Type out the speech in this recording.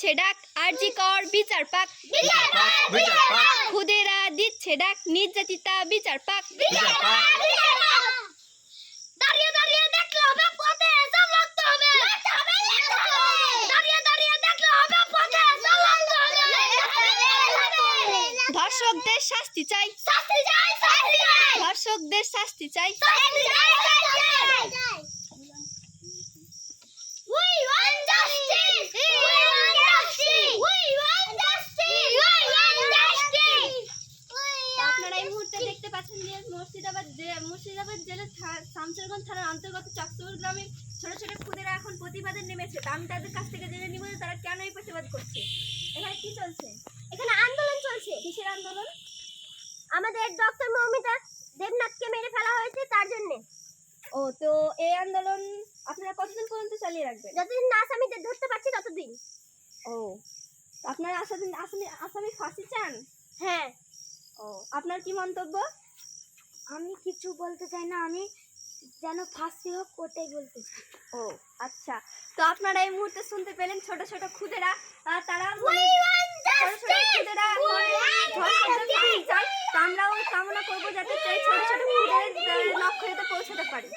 দিচ্ছে ডাক, আরজি কর বিচার পাক। খুদেরা দিচ্ছে ডাক, নির্যাতিতা বিচার পাক। দাঁড়িয়ে দাঁড়িয়ে দেখলে হবে, পথে চলতে হবে। দাঁড়িয়ে দাঁড়িয়ে দেখলে হবে, পথে চলতে হবে। ধর্ষকদের শাস্তি চাই, শাস্তি চাই, শাস্তি চাই, ধর্ষকদের শাস্তি চাই। শাস্তি চাই, শাস্তি চাই। We want justice. We want justice. We want justice. We want justice. আপনারা এই মুহূর্তে দেখতে পাচ্ছেন যে মুর্শিদাবাদ জেলার শামসেরগঞ্জ থানার অন্তর্গত চকসুর গ্রামের ছোট ছোট খুদেরা এখন প্রতিবাদে নেমেছে। তো আমি তাদের কাছ থেকে জেনে নিব যে তারা কেন এই প্রতিবাদ করছে। এখানে কি চলছে? এখানে আন্দোলন চলছে। কিসের আন্দোলন? আমাদের ডক্টর মৌমিতা দেবনাথকে মেরে ফেলা হয়েছে তার জন্য। ও, তো এই আন্দোলন আপনারা কতদিন পর্যন্ত চালিয়ে রাখবেন? যতদিন না আসামিদের ধরতে পারছি ততদিন। ও, আপনারা আসামি ফাঁসি চান? হ্যাঁ। ও, আপনার কি মন্তব্য? আমি কিছু বলতে চাই না, আমি যেন ফাঁসি হোক ওটাই বলতে চাই। ও আচ্ছা, তো আপনারা এই মুহূর্তে শুনতে পেলেন ছোট ছোট খুদেরা তারা আমরাও কামনা করবো যাতে ছোট ছোট খুদের লক্ষ্যে পৌঁছাতে পারি।